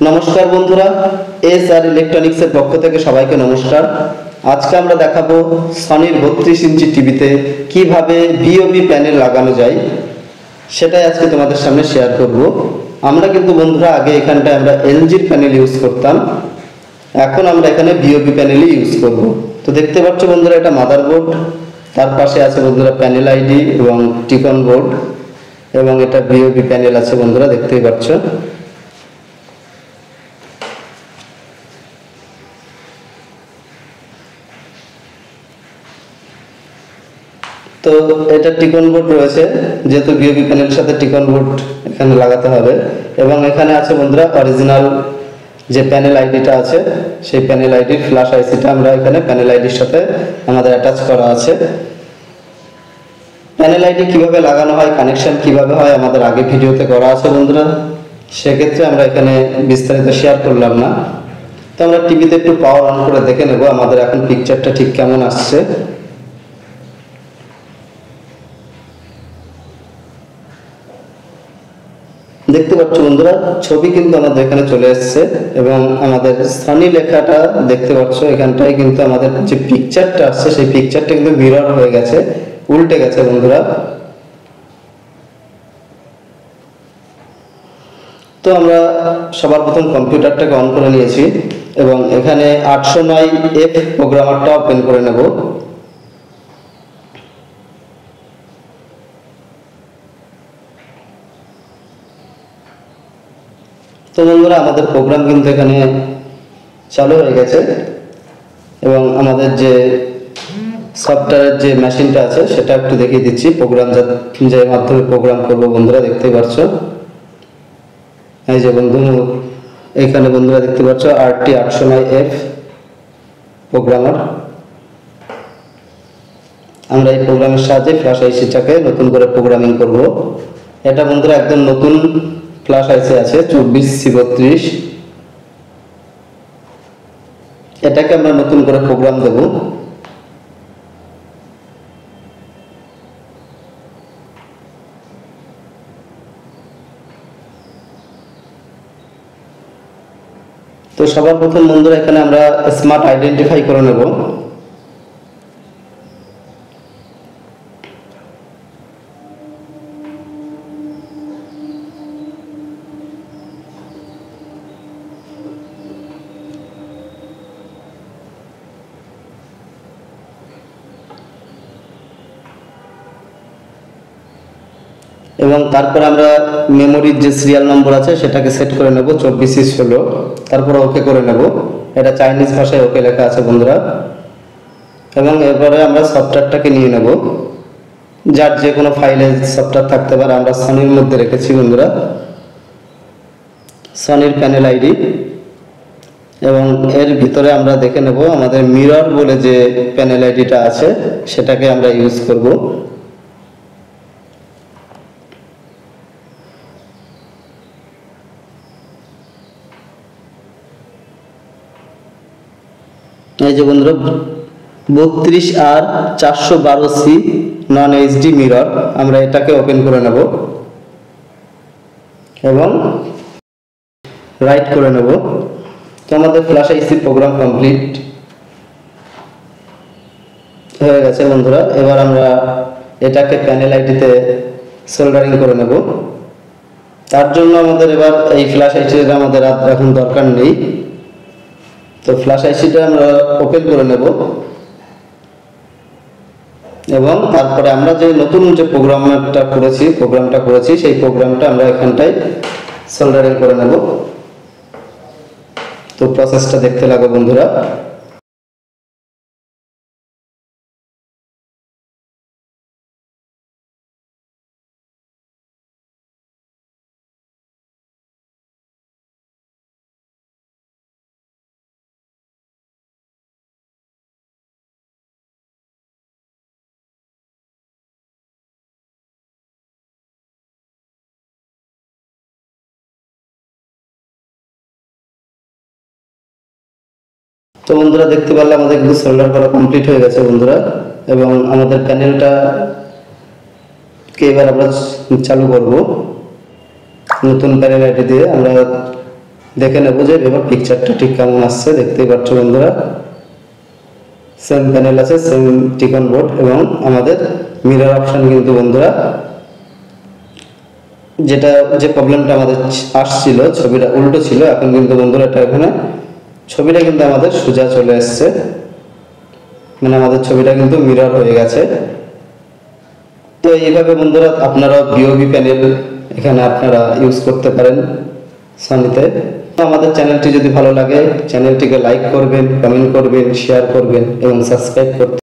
নমস্কার বন্ধুরা, এস আর ইলেকট্রনিক্সের পক্ষ থেকে সবাইকে নমস্কার। আজকে আমরা দেখাবো সনির 32 ইঞ্চি টিভিতে কিভাবে ভিওবি প্যানেল লাগানো যায়, সেটাই আজকে তোমাদের সামনে শেয়ার করব। আমরা কিন্তু বন্ধুরা আগে এখানটায় আমরা এলজির প্যানেল ইউজ করতাম, এখন আমরা এখানে ভিওবি প্যানেলই ইউজ করব। তো দেখতে পাচ্ছ বন্ধুরা, এটা মাদারবোর্ড, তার পাশে আছে বন্ধুরা প্যানেল আইডি এবং টিকন বোর্ড, এবং এটা ভিওবি প্যানেল আছে বন্ধুরা, দেখতেই পাচ্ছ। তো এটা টিকন বোর্ড রয়েছে, যেহেতু ভিওবি প্যানেলের সাথে টিকন বোর্ড এখানে লাগাতে হবে। এবং এখানে আছে বন্ধুরা অরিজিনাল যে প্যানেল আইডিটা আছে, সেই প্যানেল আইডির ফ্ল্যাশ আইসিটা আমরা এখানে প্যানেল আইডির সাথে আমাদের অ্যাটাচ করা আছে। প্যানেল আইডি কিভাবে লাগানো হয়, কানেকশন কিভাবে হয় আমাদের আগে ভিডিওতে করা আছে বন্ধুরা, সেক্ষেত্রে আমরা এখানে বিস্তারিত শেয়ার করলাম না। তো আমরা টিভিতে একটু পাওয়ার অন করে দেখে নেব আমাদের এখন পিকচারটা ঠিক কেমন আসছে। দেখতে পাচ্ছ বন্ধুরা, ছবি কিন্তু আমাদের এখানে চলে এসেছে এবং আমাদের সনি লেখাটা দেখতে পাচ্ছ এখানটায়, কিন্তু আমাদের যে পিকচারটা আসছে সেই পিকচারটা কিন্তু মিরর হয়ে গেছে, উল্টে গেছে বন্ধুরা। তো আমরা সবার প্রথম কম্পিউটারটাকে অন করে নিয়েছি এবং এখানে 809F প্রোগ্রামারটা ওপেন করে নেব। তো বন্ধুরা, আমাদের প্রোগ্রাম কিন্তু এখানে চালু হয়ে গেছে এবং আমাদের যে সফটওয়্যারের যে মেশিনটা আছে সেটা একটু দেখিয়ে দিচ্ছি। প্রোগ্রাম যে মাধ্যমে প্রোগ্রাম করব বন্ধুরা, দেখতেই পাচ্ছ। এই যে বন্ধু, এখানে বন্ধুরা দেখতে পাচ্ছ RT809F প্রোগ্রামার। আমরা এই প্রোগ্রামের সাহায্যে ফ্ল্যাশ আইসিটাকে নতুন করে প্রোগ্রামিং করব। এটা বন্ধুরা একদম নতুন ফ্ল্যাশ আইসি আছে 24C32, এটাকে আমরা নতুন করে প্রোগ্রাম দেব। তো সবার প্রথম বন্ধুরা এখানে আমরা স্মার্ট আইডেন্টিফাই করে নেব। এবং তারপর আমরা মেমোরির যে সিরিয়াল নম্বর আছে সেটাকে সেট করে নেব 24C16, তারপর ওকে করে নেব। এটা চাইনিজ ভাষায় ওকে লেখা আছে বন্ধুরা। এবং এরপরে আমরা সফটওয়্যারটাকে নিয়ে নেব, যার যে কোনো ফাইলে সফটওয়্যার থাকতে পারে। আমরা সনির মধ্যে রেখেছি বন্ধুরা, সনির প্যানেল আইডি, এবং এর ভিতরে আমরা দেখে নেব আমাদের মিরর বলে যে প্যানেল আইডিটা আছে সেটাকে আমরা ইউজ করব। এই যে বন্ধুরা 32R412C নন এইচডি মিরর, আমরা এটাকে ওপেন করে নেব এবং রাইট করে নেব। তো আমাদের ফ্ল্যাশ আইসি প্রোগ্রাম কমপ্লিট হয়ে গেছে বন্ধুরা। এবার আমরা এটাকে প্যানেল আইডিতে সোল্ডারিং করে নেব। তার জন্য আমাদের এবার এই ফ্ল্যাশ আইসিটা আমাদের আর এখন দরকার নেই। তো ফ্ল্যাশ আইসিটা আমরা ওপেন করে নেব এবং তারপরে আমরা যে নতুন যে প্রোগ্রামটা করেছি সেই প্রোগ্রামটা আমরা এখানটায় সোল্ডারিং করে নেব। তো প্রসেসটা দেখতে লাগো বন্ধুরা। তো বন্ধুরা দেখতে পারলে আমাদের কিন্তু সোল্ডার করা কমপ্লিট হয়ে গেছে বন্ধুরা, এবং আমাদের প্যানেলটা কে এবার আমরা চালু করব। নতুন প্যানেল আইডি দিয়ে আমরা দেখে নেবো যে এবার পিকচারটা ঠিক কেমন আসছে। দেখতেই পাচ্ছ বন্ধুরা, সেম প্যানেল আছে, সেম টিকন বোর্ড এবং আমাদের মিরর অপশন কিন্তু বন্ধুরা, যে প্রবলেমটা আমাদের আসছিল, ছবিটা উল্টো ছিল, এখন কিন্তু বন্ধুরা এটা এখানে ছবিটা কিন্তু আমাদের সোজা চলে আসছে, মানে আমাদের ছবিটা কিন্তু মিরর হয়ে গেছে। তো এইভাবে বন্ধুরা আপনারা ভিওবি প্যানেল এখানে আপনারা ইউজ করতে পারেন সনিতে। আমাদের চ্যানেলটি যদি ভালো লাগে চ্যানেলটিকে লাইক করবেন, কমেন্ট করবেন, শেয়ার করবেন এবং সাবস্ক্রাইব করতে